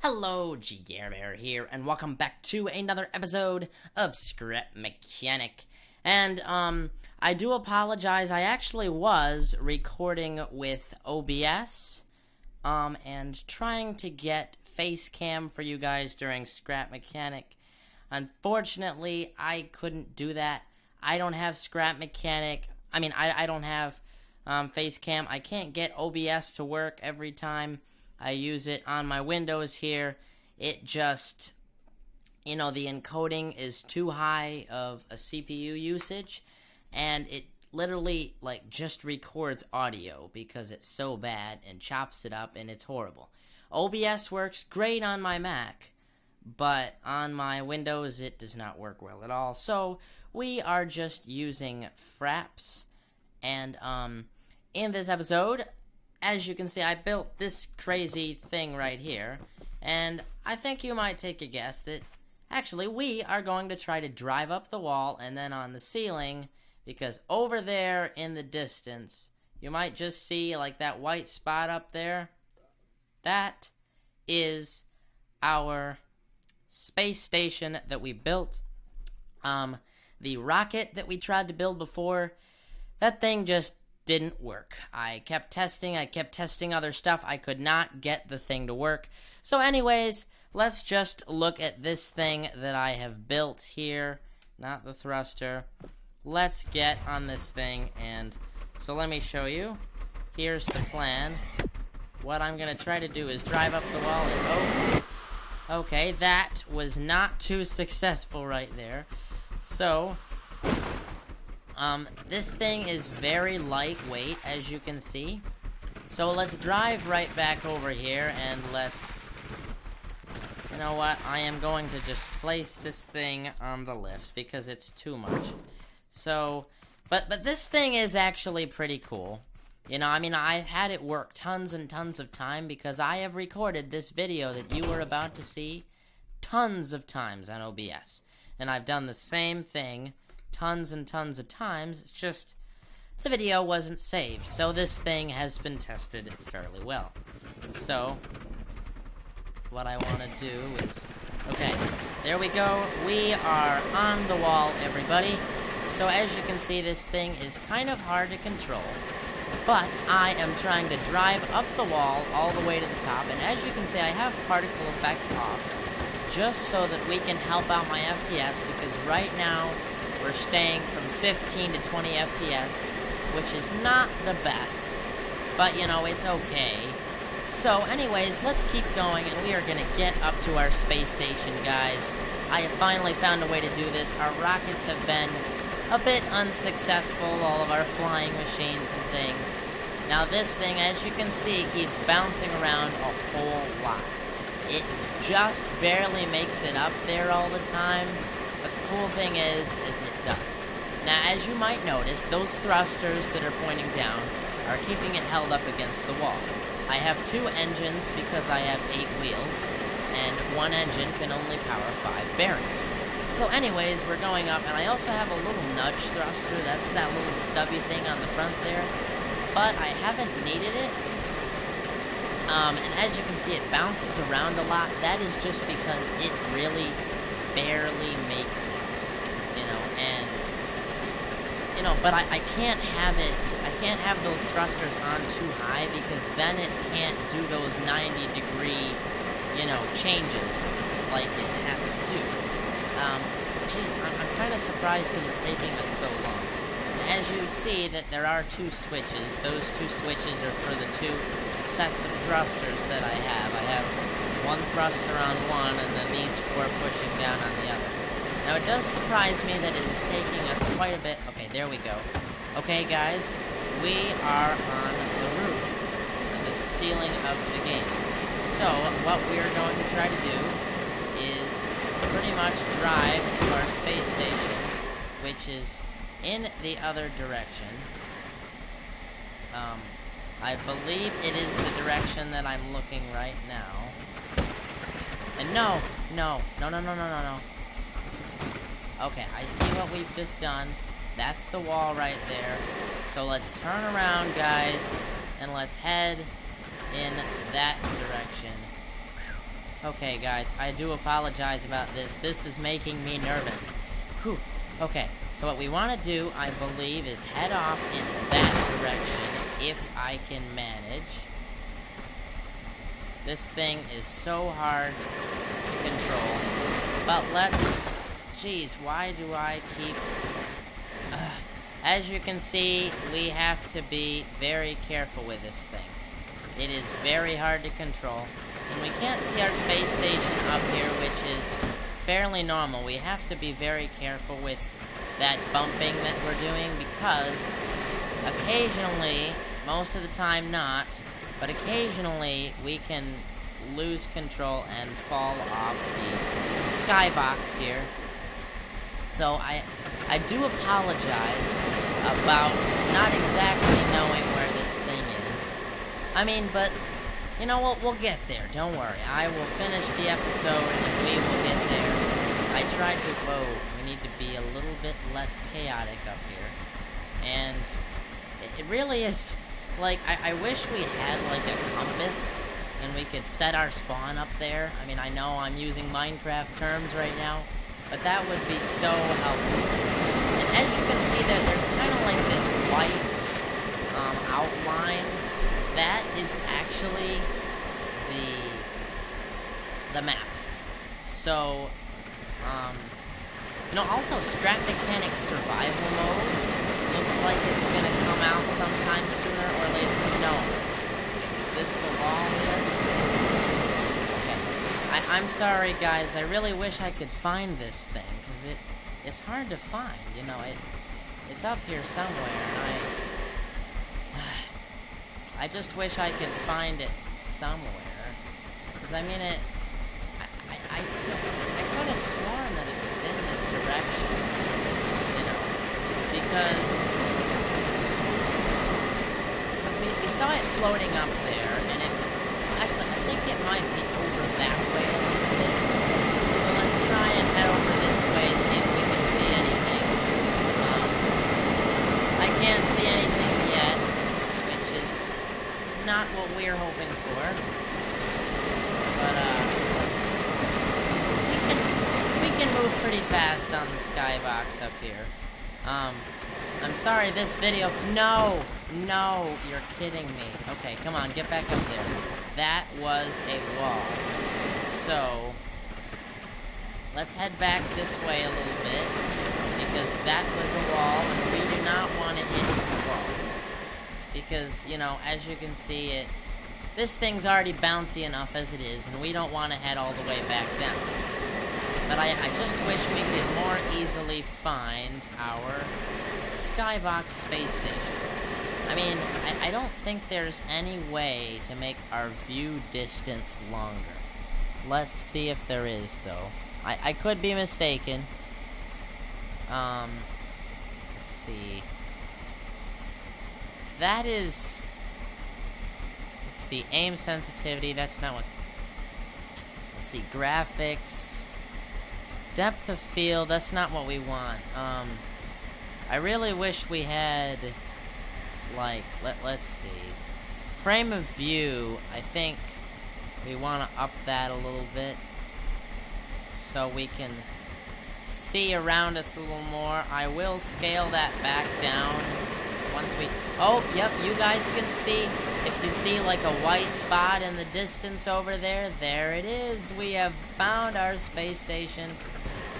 Hello, Jerrrbear here, and welcome back to another episode of Script Mechanic. And, I do apologize, I actually was recording with OBS, and trying to get face cam for you guys during Scrap Mechanic. Unfortunately, I couldn't do that. I don't have Scrap Mechanic, I don't have, face cam. I can't get OBS to work every time I use it on my Windows here. It just, the encoding is too high of a CPU usage, and it literally, just records audio because it's so bad and chops it up, and it's horrible. OBS works great on my Mac, but on my Windows it does not work well at all. So we are just using Fraps, and in this episode, as you can see, I built this crazy thing right here, and I think you might take a guess that, actually, we are going to try to drive up the wall and then on the ceiling, because over there in the distance, you might just see, that white spot up there. That is our space station that we built. The rocket that we tried to build before, that thing just didn't work. I kept testing other stuff. I could not get the thing to work. So anyways, let's just look at this thing that I have built here. Not the thruster. Let's get on this thing, and so let me show you. Here's the plan. What I'm going to try to do is drive up the wall and okay, that was not too successful right there. So this thing is very lightweight, as you can see. So let's drive right back over here, and you know what, I am going to just place this thing on the lift, because it's too much. So, but this thing is actually pretty cool. I had it work tons and tons of time, because I have recorded this video that you were about to see tons of times on OBS. And I've done the same thing tons and tons of times. It's just the video wasn't saved, so this thing has been tested fairly well. So what I want to do is, okay, there we go. We are on the wall, everybody. So as you can see, this thing is kind of hard to control, but I am trying to drive up the wall all the way to the top, and as you can see, I have particle effects off just so that we can help out my FPS, because right now we're staying from 15 to 20 FPS, which is not the best, but, it's okay. So, anyways, let's keep going, and we are going to get up to our space station, guys. I have finally found a way to do this. Our rockets have been a bit unsuccessful, all of our flying machines and things. Now, this thing, as you can see, keeps bouncing around a whole lot. It just barely makes it up there all the time. But the cool thing is it does. Now, as you might notice, those thrusters that are pointing down are keeping it held up against the wall. I have 2 engines because I have 8 wheels, and 1 engine can only power 5 bearings. So anyways, we're going up, and I also have a little nudge thruster. That's that little stubby thing on the front there. But I haven't needed it. And as you can see, it bounces around a lot. That is just because it really barely makes it, but I can't have those thrusters on too high, because then it can't do those 90-degree, changes like it has to do. I'm kind of surprised that it's taking us so long. And as you see, that there are 2 switches. Those 2 switches are for the 2 sets of thrusters that I have. I have 1 thruster on one, and then these 4 pushing down on the other. Now, it does surprise me that it is taking us quite a bit. Okay, there we go. Okay, guys, we are on the roof, the ceiling of the game. So, what we are going to try to do is pretty much drive to our space station, which is in the other direction. I believe it is the direction that I'm looking right now. And no. Okay, I see what we've just done. That's the wall right there. So let's turn around, guys, and let's head in that direction. Okay, guys, I do apologize about this. This is making me nervous. Whew. Okay, so what we want to do, I believe, is head off in that direction, if I can manage. This thing is so hard to control. But let's... Jeez, why do I keep... As you can see, we have to be very careful with this thing. It is very hard to control. And we can't see our space station up here, which is fairly normal. We have to be very careful with that bumping that we're doing because occasionally, most of the time not, but occasionally we can lose control and fall off the skybox here. So I do apologize about not exactly knowing where this thing is. I mean, but, you know, we'll get there. Don't worry. I will finish the episode and we will get there. I tried to... Whoa, we need to be a little bit less chaotic up here. And it really is... Like, I wish we had, like, a compass and we could set our spawn up there. I mean, I know I'm using Minecraft terms right now, but that would be so helpful. And as you can see, there's kind of like this white outline. That is actually the map. So, you know, also Scrap Mechanic Survival Mode looks like it's gonna come out sometime sooner or later. No. Okay, is this the wall here? Okay. I'm sorry, guys. I really wish I could find this thing, because it's hard to find. You know, it's up here somewhere, and I just wish I could find it somewhere. Because, I mean, I could have sworn that it was in this direction. You know, because we saw it floating up there, and actually, I think it might be over that way a little bit. So let's try and head over this way, see if we can see anything. I can't see anything yet, which is not what we're hoping for. But, we can move pretty fast on the skybox up here. I'm sorry, this video... No, you're kidding me. Okay, come on, get back up there. That was a wall. So, let's head back this way a little bit, because that was a wall, and we do not want to hit the walls. Because, you know, as you can see, this thing's already bouncy enough as it is, and we don't want to head all the way back down. But I just wish we could more easily find our skybox space station. I mean, I don't think there's any way to make our view distance longer. Let's see if there is, though. I could be mistaken. Let's see. That is... Let's see, aim sensitivity, that's not what... Let's see, graphics... Depth of field, that's not what we want. I really wish we had, like, let's see. Frame of view, I think we want to up that a little bit so we can see around us a little more. I will scale that back down once we... Oh, yep, you guys can see. If you see, like, a white spot in the distance over there, there it is. We have found our space station.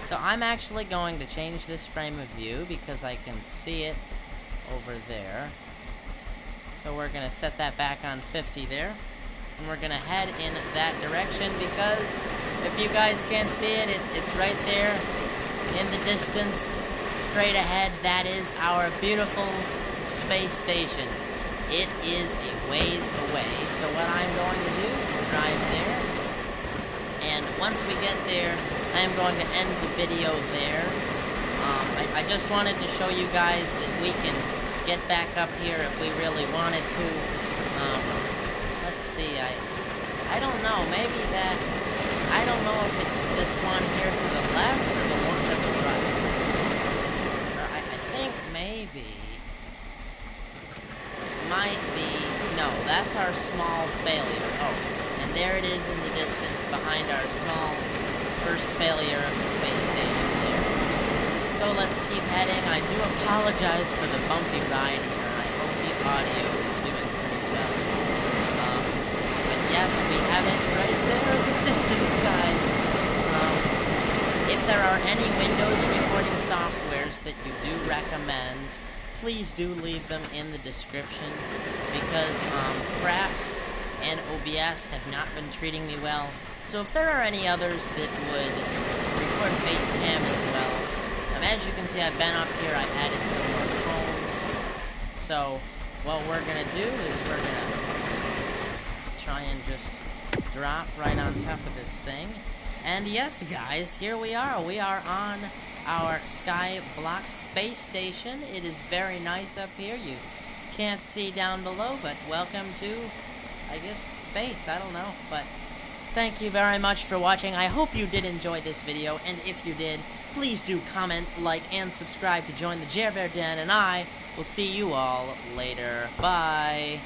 So I'm actually going to change this frame of view because I can see it over there. So we're going to set that back on 50 there. And we're going to head in that direction because if you guys can't see it, it's right there in the distance, straight ahead. That is our beautiful space station. It is a ways away. So what I'm going to do is drive there. And once we get there, I am going to end the video there. I just wanted to show you guys that we can get back up here if we really wanted to. Let's see, I don't know, maybe that... I don't know if it's this one here to the left or the one to the right. Or I think maybe... Might be... No, that's our small failure. Oh, and there it is in the distance. behind our small first failure of the space station there. So let's keep heading. I do apologize for the bumpy ride here. I hope the audio is doing pretty well. But yes, we have it right there in the distance, guys. If there are any Windows recording softwares that you do recommend, please do leave them in the description, because Fraps and OBS have not been treating me well. So if there are any others that would record Facecam as well, as you can see, I've been up here, I've added some more cones. So what we're going to do is we're going to try and just drop right on top of this thing. And yes, guys, here we are. We are on our Skybox space station. It is very nice up here. You can't see down below, but welcome to, I guess, space. I don't know, but thank you very much for watching. I hope you did enjoy this video, and if you did, please do comment, like, and subscribe to join the Jerrrbear Den, and I will see you all later. Bye!